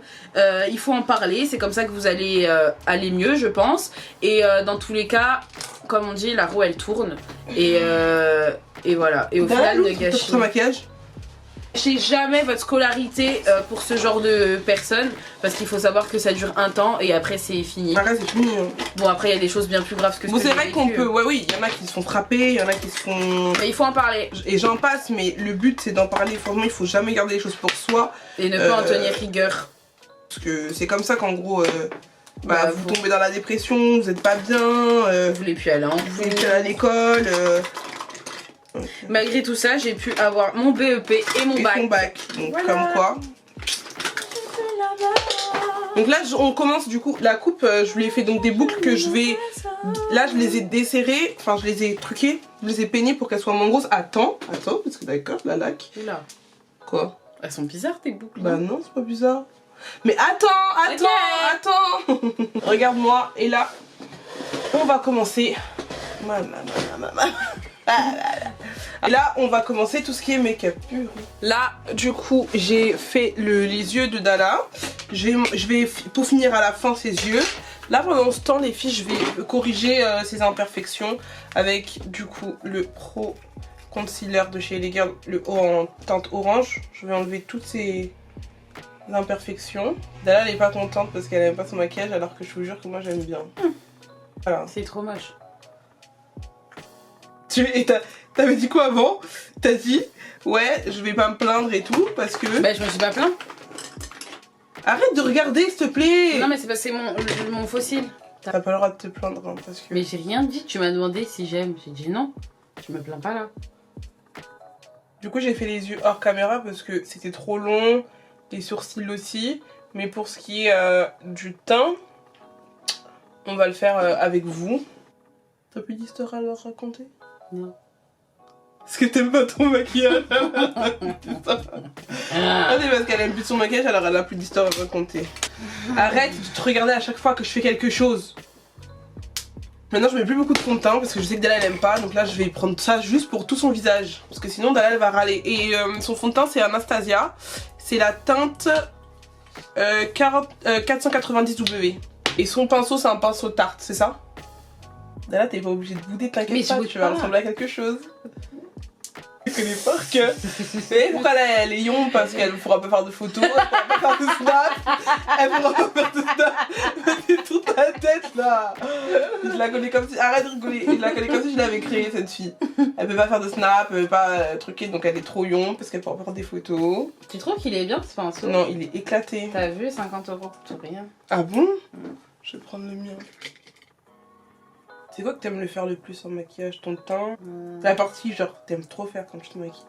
Il faut en parler. C'est comme ça que vous allez aller mieux, je pense. Et dans tous les cas, comme on dit, la roue elle tourne. Et voilà. Et au final, ne gâchez ton maquillage. Gâchez jamais votre scolarité pour ce genre de personnes. Parce qu'il faut savoir que ça dure un temps et après c'est fini. Après c'est fini. Bon après il y a des choses bien plus graves que ce que c'est vrai qu'on peut. Ouais oui, il y en a qui se font frapper, il y en a qui se font. Mais il faut en parler. Et j'en passe, mais le but c'est d'en parler. Franchement, il faut jamais garder les choses pour soi. Et ne pas en tenir rigueur. Parce que c'est comme ça qu'en gros. Vous tombez dans la dépression, vous êtes pas bien, vous voulez plus aller en vous voulez plus aller à l'école. Malgré tout ça, j'ai pu avoir mon BEP et mon bac. Donc voilà. Comme quoi. Donc là on commence du coup la coupe, je lui ai fait donc des boucles que je vais. Là je les ai desserrées, enfin je les ai truquées, je les ai peignées pour qu'elles soient moins grosses. Attends, parce que d'accord, la laque. Oula. Quoi? Elles sont bizarres tes boucles. Bah non, c'est pas bizarre. Mais attends. Regarde-moi, et là, on va commencer. Et là, on va commencer tout ce qui est make-up. Là, du coup, j'ai fait les yeux de Dalla. Je vais pour finir à la fin ses yeux. Là, pendant ce temps, les filles, je vais corriger ses imperfections avec, du coup, le Pro Concealer de chez Elegant, le haut en teinte orange. Je vais enlever toutes ces imperfections. Dalla, elle est pas contente parce qu'elle aime pas son maquillage, alors que je vous jure que moi, j'aime bien. Voilà. C'est trop moche. Et t'avais dit quoi avant? T'as dit ouais je vais pas me plaindre et tout parce que... Bah je me suis pas plaint. Arrête de regarder s'il te plaît. Non mais c'est parce que c'est mon fossile. T'as pas le droit de te plaindre hein, parce que... Mais j'ai rien dit, tu m'as demandé si j'aime. J'ai dit non, je me plains pas là. Du coup j'ai fait les yeux hors caméra parce que c'était trop long. Les sourcils aussi. Mais pour ce qui est du teint, on va le faire avec vous. T'as plus d'histoire à leur raconter? Non. Parce que t'aimes pas ton maquillage. Ah, c'est parce qu'elle aime plus son maquillage, alors elle a plus d'histoire à raconter. Arrête de te regarder à chaque fois que je fais quelque chose. Maintenant je mets plus beaucoup de fond de teint parce que je sais que Dalla elle aime pas. Donc là je vais prendre ça juste pour tout son visage. Parce que sinon Dalla elle va râler. Et son fond de teint c'est Anastasia. C'est la teinte 490W. Et son pinceau c'est un pinceau tarte, c'est ça? Dalla, t'es pas obligée de bouder, t'inquiète pas, tu vas ressembler à quelque chose. Je connais par cœur. Vous savez pourquoi là, elle est yon? Parce qu'elle ne pourra pas faire de photos, elle pourra pas faire de snap. Elle pourra pas faire de snap. C'est toute ta tête là. Je la connais comme si. Arrête de rigoler. Je la connais comme si je l'avais créée cette fille. Elle peut pas faire de snap, elle peut pas truquer, donc elle est trop yon parce qu'elle pourra pas faire des photos. Tu trouves qu'il est bien ce pinceau? Non, il est éclaté. T'as vu, 50 € pour rien. Ah bon? Je vais prendre le mien. C'est quoi que t'aimes le faire le plus en maquillage? Ton teint? La partie genre t'aimes trop faire quand tu te maquilles?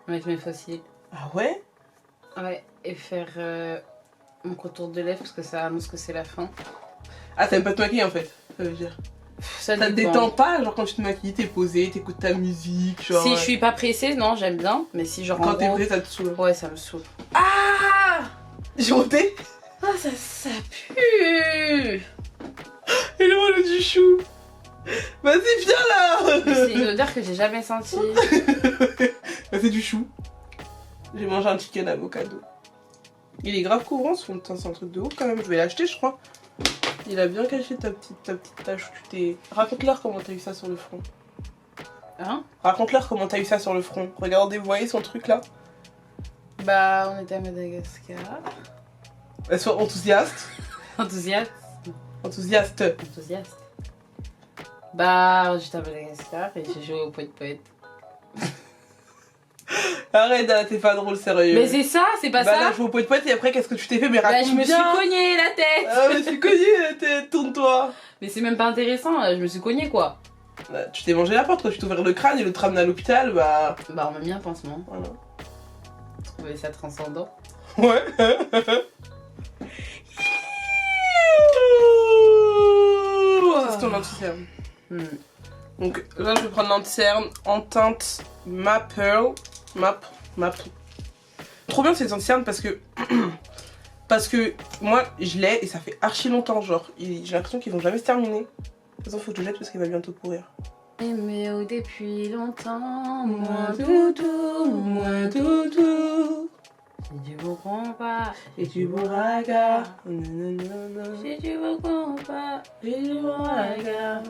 Avec mes fossiles. Ah ouais? Ouais, et faire mon contour de lèvres parce que ça annonce que c'est la fin. Ah t'aimes pas te maquiller en fait, ça veut dire? Ça te détend pas, genre quand tu te maquilles t'es posé, t'écoutes ta musique, genre... Si je suis pas pressée, non j'aime bien, mais si genre quand t'es pressée ça te saoule? Ouais ça me saoule. Ah! J'ai monté? Ah ça pue! Et le mollo du chou. Vas-y viens là. C'est une odeur que j'ai jamais sentie. Bah, c'est du chou. J'ai mangé un chicken avocado. Il est grave couvrant ce fond de teint, c'est un truc de ouf quand même. Je vais l'acheter je crois. Il a bien caché ta petite tache où tu t'es... Raconte-leur comment t'as eu ça sur le front. Hein? Raconte-leur comment t'as eu ça sur le front. Regardez, vous voyez son truc là? Bah, on était à Madagascar. Elle soit enthousiaste. Enthousiaste. Enthousiaste. Enthousiaste. Bah, j'étais à Madagascar et j'ai joué au poète. Arrête, là, t'es pas drôle, sérieux. Mais c'est ça, c'est pas bah, ça? là, je joue au poète et après, qu'est-ce que tu t'es fait? Mais Bah, raconte je me suis bien. cogné la tête! Ah, je me suis cogné la tête, tourne-toi. Mais c'est même pas intéressant, je me suis cogné quoi. Bah, tu t'es mangé la porte quand tu t'es ouvert le crâne et le ramené à l'hôpital, bah. Bah, on m'a mis un pansement. Voilà. Je trouvais ça transcendant. Ouais. C'est ton anti-cerne. Donc là, je vais prendre l'anti-cerne en teinte Ma Pearl. Map. Trop bien ces anti-cernes parce que. Parce que moi, je l'ai et ça fait archi longtemps. Genre, j'ai l'impression qu'ils vont jamais se terminer. De toute façon, faut que je jette parce qu'il va bientôt pourrir. Mais depuis longtemps, moi doudou. Si tu vous pas, Et tu bourraga. si tu vous pas, si tu bourraga.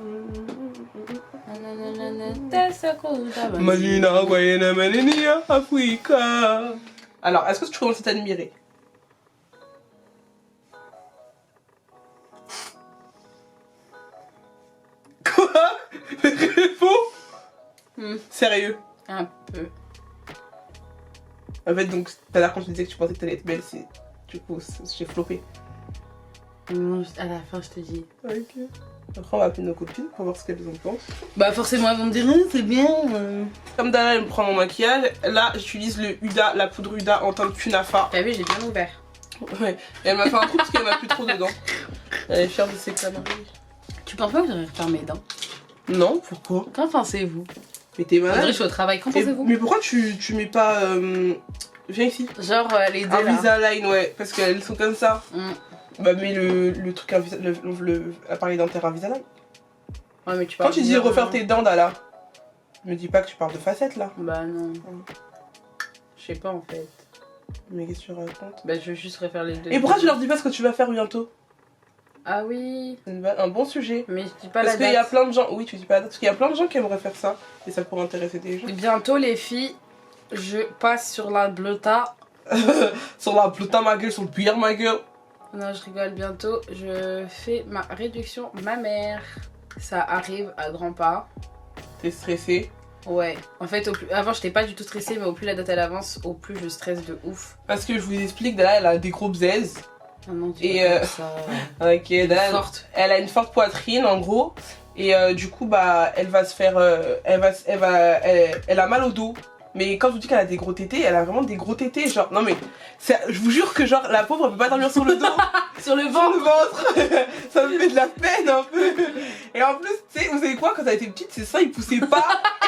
Imagina Guayana Manenia Africa. Alors, est-ce que tu commences à t'admirer? Quoi? Réponds. Sérieux? Un peu. En fait, donc, tout à l'heure quand tu disais que tu pensais que t'allais être belle, c'est... Du coup, j'ai floppé. À la fin, je te dis. Ok. Après, on va appeler nos copines pour voir ce qu'elles en pensent. Bah, forcément, elles vont me dire, c'est bien. Comme Dana, elle me prend mon maquillage. Là, j'utilise le Huda, la poudre Huda en teinte Kunafa. T'as vu, j'ai bien ouvert. Ouais. Et elle m'a fait un trou parce qu'il n'y en a plus trop dedans. Elle est fière de ses conneries. Tu penses pas que j'aurais refaire mes dents? Non, pourquoi? Quand pensez-vous? Mais t'es On dirait que je malade. suis au travail, quand Et- pensez-vous? Mais pourquoi tu mets pas... Viens ici. Genre, les deux Un là. Invisalign, ouais. Parce qu'elles sont comme ça. Mm. Bah, mets le truc, l'appareil dentaire Invisalign. Ouais, mais tu Quand parles tu dis bien, refaire hein. tes dents, là, me dis pas que tu parles de facettes, là. Bah, non. Je sais pas en fait. Mais qu'est-ce que tu racontes? Bah, je veux juste refaire les deux. Et pourquoi tu leur dis pas ce que tu vas faire bientôt? Ah oui. C'est un bon sujet. Mais je dis pas Parce la qu'il y a date. plein de gens... Oui, tu dis pas la date. Parce qu'il y a plein de gens qui aimeraient faire ça. Et ça pourrait intéresser des gens. Bientôt, les filles, je passe sur la bleuta. Sur la putain ma gueule, sur le pire ma gueule. Non, je rigole, bientôt, je fais ma réduction mammaire. Ça arrive à grands pas. T'es stressée. Ouais. En fait, avant, j'étais pas du tout stressée, mais au plus la date elle avance, au plus je stresse de ouf. Parce que je vous explique, Dala, elle a des gros bzaises. Ah non, tu Et, vois comme ça. Ok, Dala, Forte. elle a une forte poitrine en gros. Et du coup, bah, elle va se faire. Elle a mal au dos. Mais quand je vous dis qu'elle a des gros tétés, elle a vraiment des gros tétés. Genre, non mais, je vous jure que genre, la pauvre elle peut pas dormir sur le dos. Sur le Sur ventre. le ventre. Ça me fait de la peine un peu. Et en plus, tu sais, vous savez quoi, quand elle était petite, ses seins ils poussaient pas.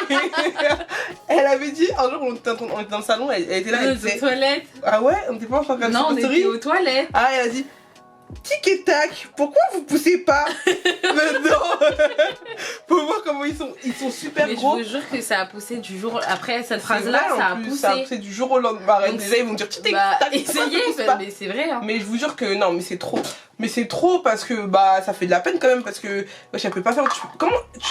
Et elle avait dit, un jour on était dans le salon, elle était là, elle Aux disait, toilettes. ah ouais, on était pas en train de faire Non, on une était story. aux toilettes. Ah, elle a dit, tic et tac, pourquoi vous poussez pas? Maintenant, faut voir comment ils sont super Mais gros. je vous jure que ça a poussé du jour. Après cette C'est phrase-là, vrai, en ça a plus, poussé. ça a poussé du jour au lendemain. Donc, Déjà, ils vont dire tic Bah, tac. essayez, mais c'est vrai. Hein. Mais je vous jure que non, mais c'est trop. Mais c'est trop parce que bah ça fait de la peine quand même parce que wesh, elle peut pas faire.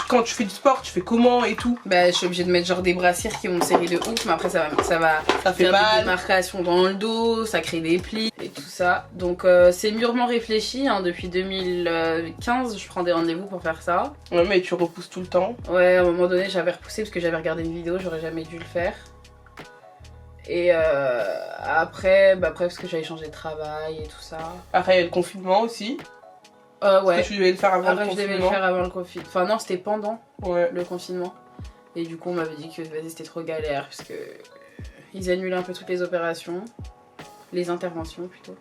Quand tu fais du sport, tu fais comment et tout? Bah, je suis obligée de mettre genre des brassières qui vont me serrer de ouf, mais après ça va Ça fait faire des mal. démarcations dans le dos, ça crée des plis et tout ça. Donc c'est mûrement réfléchi. Hein, depuis 2015, je prends des rendez-vous pour faire ça. Ouais, mais tu repousses tout le temps. Ouais, à un moment donné, j'avais repoussé parce que j'avais regardé une vidéo, j'aurais jamais dû le faire. Et après, parce que j'avais changé de travail et tout ça. Après, il y a le confinement aussi. Ouais. Parce que tu devais le faire avant Après, le je devais le confinement. faire avant le confinement. Enfin, non, c'était pendant Ouais. le confinement. Et du coup, on m'avait dit que vas-y, c'était trop galère parce que ils annulaient un peu toutes les opérations, les interventions plutôt.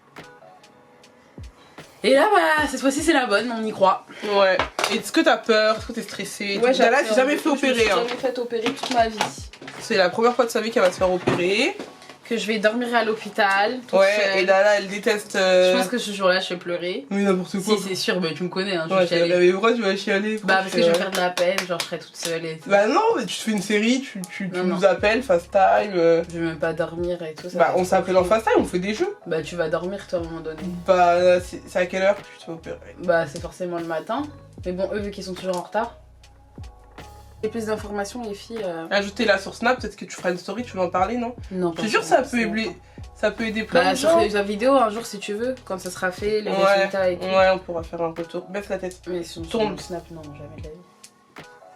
Et là, bah, cette fois-ci, c'est la bonne, on y croit. Ouais. Et est-ce que t'as peur? Est-ce que t'es stressée? Ouais, Là, elle s'est jamais fait Je me opérer. suis Hein. jamais fait opérer toute ma vie. C'est la première fois de sa vie qu'elle va se faire opérer. que je vais dormir à l'hôpital. Ouais, seule. et là, elle déteste. Je pense que ce jour-là, je vais pleurer. Oui, n'importe quoi. Si, c'est sûr, mais tu me connais, hein, je Ouais, vais chialer. mais pourquoi tu vas chialer? Bah, parce que je vais faire de la peine, genre je serai toute seule et tout. Bah non, mais tu te fais une série, tu Non, nous non. appelles, FaceTime. Je vais même pas dormir et tout. Ça Bah, va on être s'appelle en compliqué. FaceTime, on fait des jeux. Bah, tu vas dormir toi à un moment donné. Bah, c'est à quelle heure que tu te fais opérer? Bah, c'est forcément le matin. Mais bon, eux, vu qu'ils sont toujours en retard. Et plus d'informations, les filles. Ajoutez-la sur Snap, peut-être que tu feras une story, tu veux en parler, non? Non, Je te jure, ça peut aider plein Bah, de sur gens. la vidéo, un jour, si tu veux, quand ça sera fait, les Ouais, résultats et tout. ouais, on pourra faire un retour. Baisse la tête. Mais sur Tourne. le Snap, non, jamais de la vie.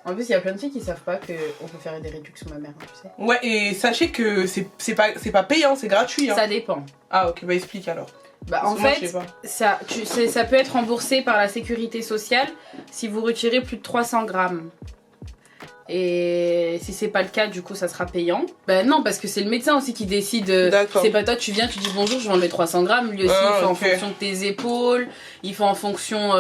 En plus, il y a plein de filles qui savent pas qu'on peut faire des réductions mammaires, hein, tu sais. Ouais, et sachez que c'est pas payant, c'est gratuit. Hein. Ça dépend. Ah, ok, bah explique alors. Bah, Parce en que moi, je fait, sais pas. ça peut être remboursé par la sécurité sociale si vous retirez plus de 300 grammes. Et si c'est pas le cas, du coup, ça sera payant. Bah non, parce que c'est le médecin aussi qui décide. D'accord. C'est pas toi, tu viens, tu dis bonjour, je vais enlever 300 grammes. Lui aussi, Ah, il fait en ok. fonction de tes épaules, il fait en fonction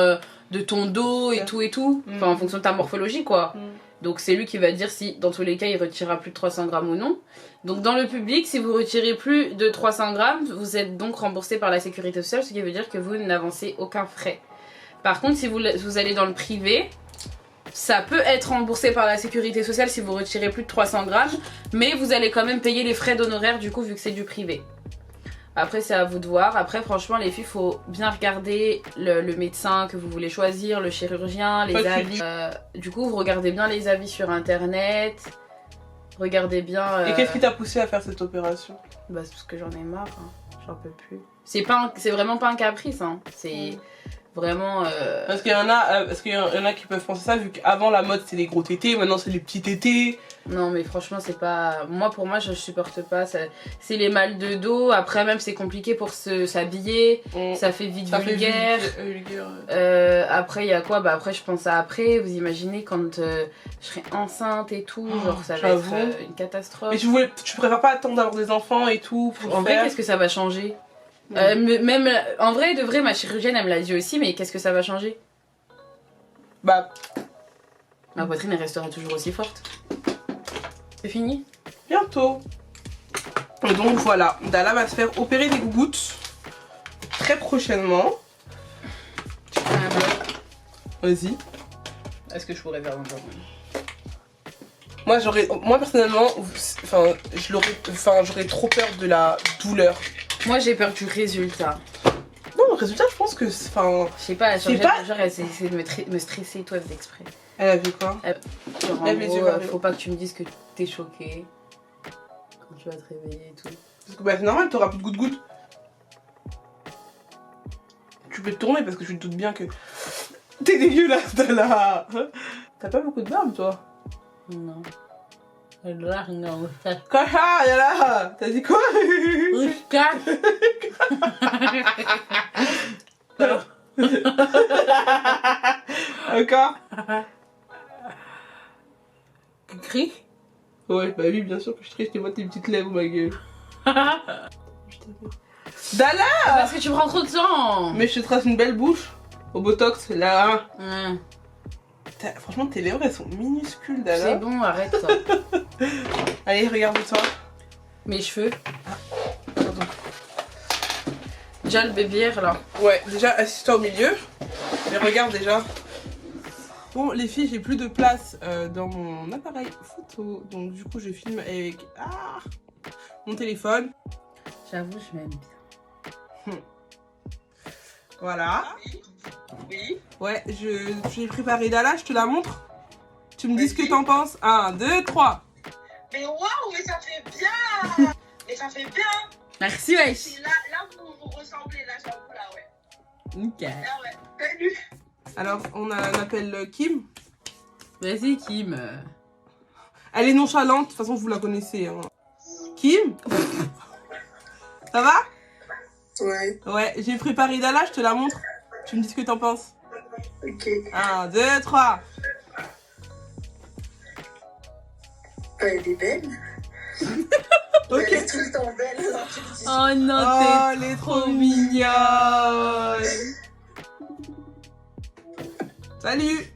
de ton dos et Ok. tout et tout. Mm. Enfin, en fonction de ta morphologie, quoi. Mm. Donc c'est lui qui va dire si, dans tous les cas, il retirera plus de 300 grammes ou non. Donc dans le public, si vous retirez plus de 300 grammes, vous êtes donc remboursé par la sécurité sociale, ce qui veut dire que vous n'avancez aucun frais. Par contre, si vous allez dans le privé, ça peut être remboursé par la sécurité sociale si vous retirez plus de 300 grammes, mais vous allez quand même payer les frais d'honoraires du coup vu que c'est du privé. Après c'est à vous de voir. Après franchement les filles, faut bien regarder le médecin que vous voulez choisir, le chirurgien, les Pas de avis. Du coup vous regardez bien les avis sur internet. Regardez bien. Et qu'est-ce qui t'a poussé à faire cette opération? Bah c'est parce que j'en ai marre, hein. J'en peux plus. C'est vraiment pas un caprice, hein. C'est vraiment. Parce qu'il y en a qui peuvent penser ça, vu qu'avant la mode c'était les gros tétés, maintenant c'est les petits tétés. Non mais franchement c'est pas... Pour moi je supporte pas, c'est les mal de dos, après même c'est compliqué pour s'habiller, ça fait vite Ça fait vulgaire. vulgaire. Après il y a quoi? Bah après je pense à après, vous imaginez quand je serai enceinte et tout, genre ça va être j'avoue. une catastrophe. Mais tu préfères pas attendre d'avoir des enfants et tout pour En le vrai faire? qu'est-ce que ça va changer? Même en vrai de vrai ma chirurgienne elle me l'a dit aussi, mais qu'est-ce que ça va changer? Bah, Ma poitrine elle restera toujours aussi forte. C'est fini? bientôt. Et donc voilà, Dala va se faire opérer des gougouttes très prochainement. Vas-y. Est-ce que je pourrais faire encore? Moi personnellement, j'aurais trop peur de la douleur. Moi j'ai peur du résultat. Non, le résultat, je pense que, enfin, Je sais pas, la Je sais chirurgienne, pas. genre elle essaie de me stresser, toi elle fait exprès. elle a vu quoi? Genre en Lève les gros, yeux vers le haut. faut pas que tu me dises que t'es choquée quand tu vas te réveiller et tout. Parce que bah, c'est normal, t'auras plus de gouttes-gouttes. Tu peux te tourner parce que je te doute bien que t'es dégueulasse, Dala. T'as pas beaucoup de barbe, toi? Non. Là, non. Quoi? Ah, Dala, t'as dit quoi? Encore? Tu cries? Ouais, bah oui, bien sûr que je triche, je vois tes petites lèvres, ma gueule. Dala! Parce que tu prends trop de temps. Mais je te trace une belle bouche au botox, là. Hum, Franchement, tes lèvres, elles sont minuscules, C'est Dala. bon, arrête ça. Allez, regarde-toi. Mes cheveux. Déjà le bébé là. Ouais, déjà, assis-toi au milieu. Mais regarde déjà. Bon, les filles, j'ai plus de place dans mon appareil photo. Donc, du coup, je filme avec mon téléphone. J'avoue, je m'aime bien. Voilà. Oui. Ouais, j'ai préparé Dala, je te la montre. Tu me dis ce que t'en penses. 1, 2, 3. Mais waouh, mais ça fait bien. Mais ça fait bien. Merci wesh. Si là vous ressemblez, là, j'avoue, là, ouais. Nickel. Là, ouais. Salut. Alors, on appelle Kim. Vas-y Kim. Elle est nonchalante, de toute façon, vous la connaissez. Hein. Kim? Ça va? Ouais, Ouais, j'ai préparé Dala, je te la montre. Tu me dis ce que t'en penses. ok. 1, 2, 3. Elle est belle. Ok. Elle est tout le temps belle. Non, tu le dis. Oh non, Oh, elle est trop mignonne. Salut.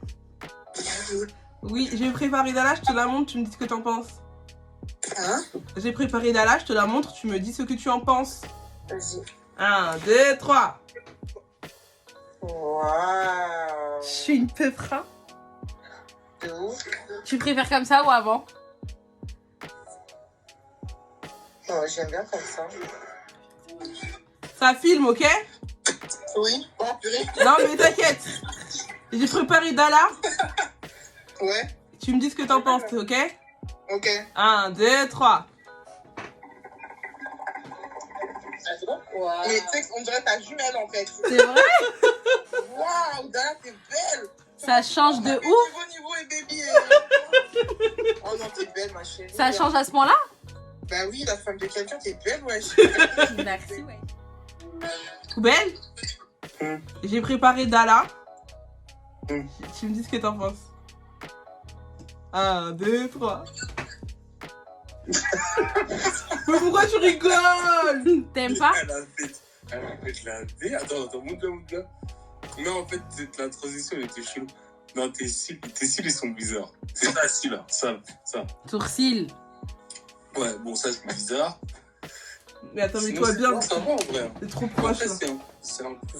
Oui, j'ai préparé Dala, je te la montre, tu me dis ce que t'en penses. Hein? J'ai préparé Dala, je te la montre, tu me dis ce que tu en penses. Vas-y. 1, 2, 3. Waouh. Je suis une peufra. De ouf. Tu préfères comme ça ou avant? Oh, j'aime bien comme ça. Ça filme, ok? Oui. Oh, purée. Non, mais t'inquiète. J'ai préparé Dala. Ouais. Tu me dis ce que t'en penses, ok? Ok. 1, 2, 3. Ah, c'est bon? Wow. Mais tu sais qu'on dirait ta jumelle en fait. C'est vrai? Waouh, Dala, t'es belle. Ça change de Niveau, ouf. niveau et baby. Oh non, t'es belle, ma chérie. Ça change à ce point-là? Bah oui, la femme de quelqu'un, t'es belle, wesh. Merci, ouais. Belle? J'ai préparé Dala. Tu me dis ce que t'en penses. 1, 2, 3. Mais pourquoi tu rigoles? T'aimes pas? Elle a fait la D. Attends, monte là. Non, en fait, la transition, elle était chelou. Non, tes cils, ils sont bizarres. C'est ça, ci là. Ça. Sourcil. Ouais, bon, ça, c'est bizarre. Mais attends, mais Sinon, toi bien. Ça va en vrai. C'est trop En proche fait, là. c'est un peu.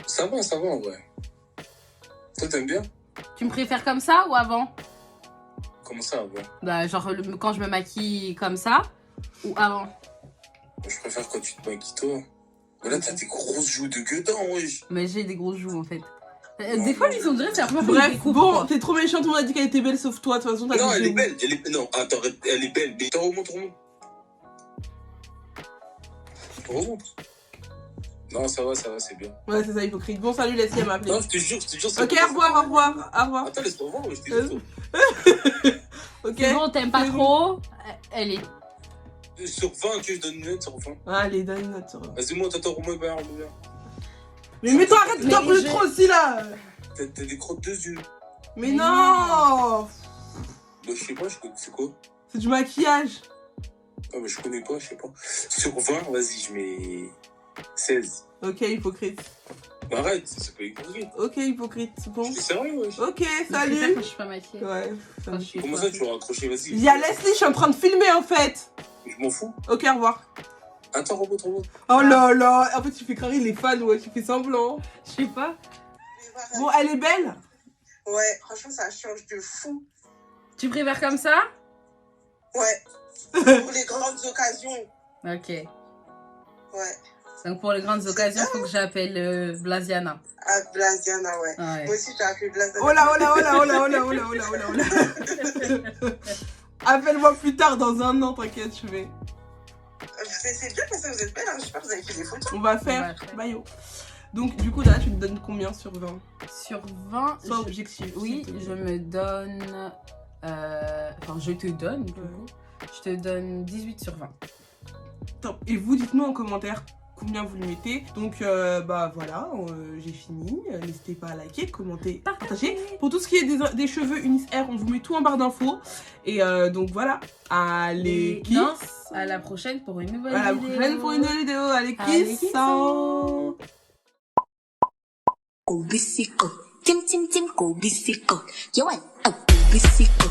Ça va en vrai. Toi, t'aimes bien? Tu me préfères comme ça ou avant? Comment ça, avant? Bah, genre quand je me maquille comme ça ou avant? Moi, je préfère quand tu te maquilles, toi. Mais là, t'as des grosses joues de gueudin, wesh. Mais j'ai des grosses joues en fait. Non, Des fois, non. ils ont dirait que c'est la première fois que je Bref, découvre, bon, quoi. t'es trop méchante, on a dit qu'elle était belle sauf toi, de toute façon t'as Non, dit elle est que- belle. Non, attends, elle est belle. Mais t'en remonte. Remonte. Non, ça va, c'est bien. Ouais, c'est ça, hypocrite. Bon, salut, Leslie, elle m'a appelé. Non, je te jure, c'est Ok, au revoir. Attends, laisse-moi voir, je t'ai dit tout. Ok. C'est bon, t'aimes pas C'est trop? Elle est. Sur 20, que je donne une note sur 20. Allez, donne une note sur. Vas-y, moi, t'attends, Romain, bien. Mais toi, arrête de t'en Mais je- trop aussi là. T'as des crottes de yeux. Mais non. Bah, je sais pas, c'est quoi? C'est du maquillage. Ah, mais je connais pas, je sais pas. Sur 20, vas-y, je mets 16. Ok, hypocrite. Bah, arrête, c'est pas hypocrite. Ok, hypocrite, c'est bon. Je suis sérieux, wesh. Ok, Je préfère salut. quand je suis pas maquillée. Ouais. Quand je suis Comment pas. ça, tu vas raccrocher, vas-y. Il y a Leslie, je suis en train de filmer en fait. Je m'en fous. Ok, au revoir. Attends, remonte. Oh là là. En fait, tu fais craquer les fans, ouais, tu fais semblant. Je sais pas. Bon, elle est belle. Ouais, franchement, ça change de fou. Tu préfères comme ça? Ouais. Pour les grandes occasions. Ok. Ouais. Donc pour les grandes occasions, faut que j'appelle Blasiana. Ah, Blasiana, ouais. Ouais. Moi aussi, j'ai appelé Blasiana. Oh là. Appelle-moi plus tard dans un an, t'inquiète, je vais. C'est bien parce que vous êtes belle, hein. J'espère que vous avez fait des photos. On va faire. On va faire. Bayo. Donc, du coup, là, tu me donnes combien sur 20? Sur 20, Sois objectif. oui, s'il te plaît. je me donne. Enfin, je te donne, du coup. Je te donne 18 sur 20. Top. Et vous, dites-nous en commentaire combien vous lui mettez. Donc, bah voilà, j'ai fini. N'hésitez pas à liker, commenter, partager. Pour tout ce qui est des cheveux Unis Air, on vous met tout en barre d'infos. Et donc voilà. Allez, kiss. Non, à la prochaine pour une nouvelle À la vidéo. prochaine pour une nouvelle vidéo. Allez, Allez, kiss. kiss. Go bisiko, tim tim tim go bisiko. You want a go bisiko.